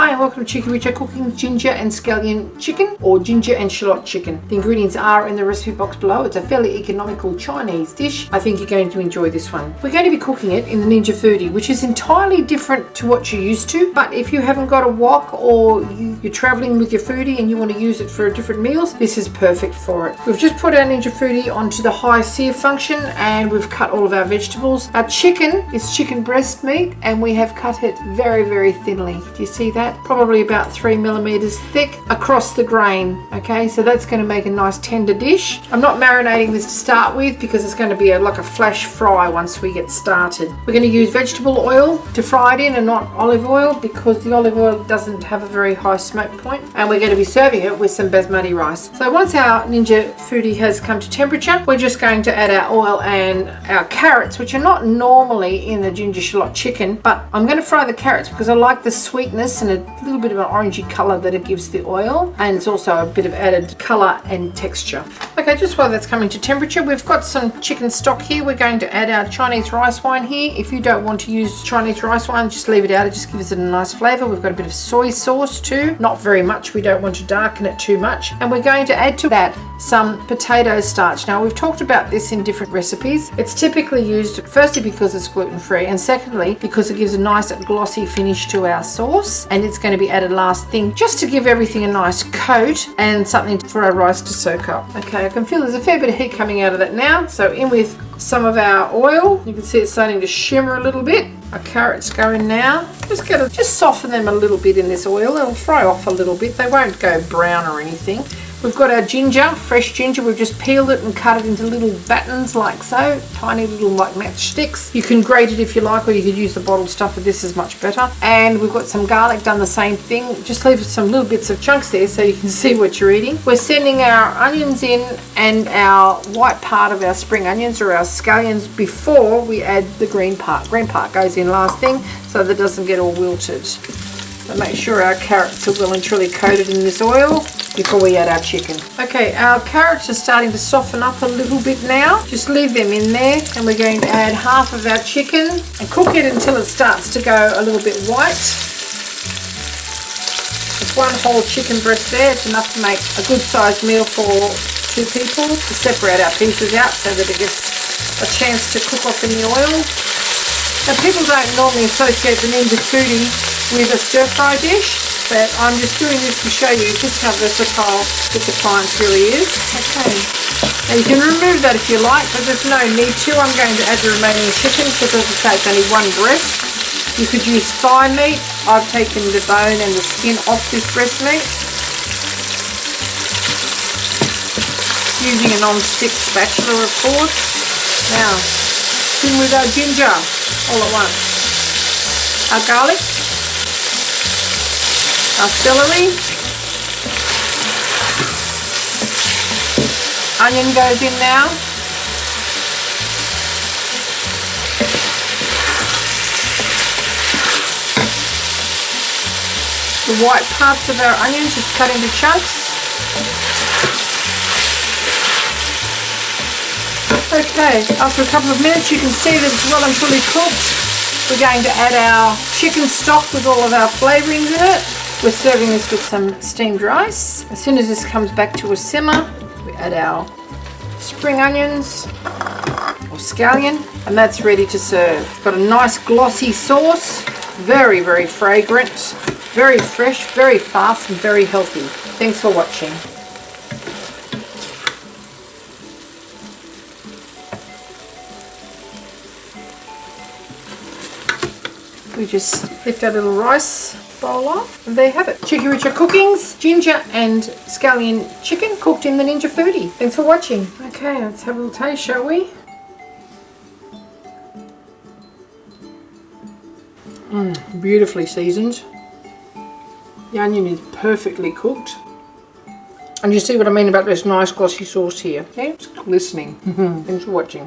Hi and welcome to Cheekyricho cooking ginger and scallion chicken or ginger and shallot chicken. The ingredients are in the recipe box below. It's a fairly economical Chinese dish. I think you're going to enjoy this one. We're going to be cooking it in the Ninja Foodi, which is entirely different to what you're used to. But if you haven't got a wok or you're traveling with your foodie and you want to use it for different meals, this is perfect for it. We've just put our Ninja Foodi onto the high sear function and we've cut all of our vegetables. Our chicken is chicken breast meat and we have cut it very, very thinly. Do you see that? Probably about 3 millimeters thick across the grain. Okay, so that's going to make a nice tender dish. I'm not marinating this to start with because it's going to be like a flash fry once we get started. We're going to use vegetable oil to fry it in and not olive oil because the olive oil doesn't have a very high smoke point, and we're going to be serving it with some basmati rice. So once our Ninja Foodi has come to temperature, we're just going to add our oil and our carrots, which are not normally in the ginger shallot chicken, but I'm going to fry the carrots because I like the sweetness and a little bit of an orangey colour that it gives the oil, and it's also a bit of added colour and texture. Okay, just while that's coming to temperature, we've got some chicken stock here. We're going to add our Chinese rice wine here. If you don't want to use Chinese rice wine, just leave it out. It just gives it a nice flavour. We've got a bit of soy sauce too, not very much. We don't want to darken it too much, and we're going to add to that some potato starch. Now, we've talked about this in different recipes. It's typically used firstly because it's gluten-free, and secondly because it gives a nice glossy finish to our sauce, and it's going to be added last thing just to give everything a nice coat and something for our rice to soak up. Okay, I can feel there's a fair bit of heat coming out of that now, so in with some of our oil. You can see it's starting to shimmer a little bit. Our carrots go in now. Just soften them a little bit in this oil. It'll fry off a little bit. They won't go brown or anything. We've got our ginger, fresh ginger. We've just peeled it and cut it into little battens like so, tiny little like matchsticks. You can grate it if you like, or you could use the bottled stuff, but this is much better. And we've got some garlic, done the same thing. Just leave some little bits of chunks there so you can see what you're eating. We're sending our onions in and our white part of our spring onions or our scallions before we add the green part. Green part goes in last thing so that it doesn't get all wilted. So make sure our carrots are well and truly coated in this oil before we add our chicken. Okay, our carrots are starting to soften up a little bit now. Just leave them in there, and we're going to add half of our chicken and cook it until it starts to go a little bit white. There's one whole chicken breast there. It's enough to make a good sized meal for 2 people. To separate our pieces out so that it gets a chance to cook off in the oil. Now, people don't normally associate the Ninja Foodi with a stir fry dish, but I'm just doing this to show you just how versatile this appliance really is. Okay, now you can remove that if you like, but there's no need to. I'm going to add the remaining chicken because, as I say, it's only one breast. You could use thigh meat. I've taken the bone and the skin off this breast meat using a non-stick spatula, of course. Now, in with our ginger all at once, our garlic, our celery, onion goes in now, the white parts of our onions just cut into chunks. Okay, after a couple of minutes you can see that it's well and truly cooked. We're going to add our chicken stock with all of our flavourings in it. We're serving this with some steamed rice. As soon as this comes back to a simmer, we add our spring onions or scallion, and that's ready to serve. Got a nice glossy sauce, very, very fragrant, very fresh, very fast, and very healthy. Thanks for watching. We just lift our little rice bowl off, and there you have it. Cheekyricho cookings, ginger and scallion chicken cooked in the Ninja Foodi. Thanks for watching. Okay, let's have a little taste, shall we? Beautifully seasoned. The onion is perfectly cooked. And you see what I mean about this nice glossy sauce here. Yeah, it's glistening. Thanks for watching.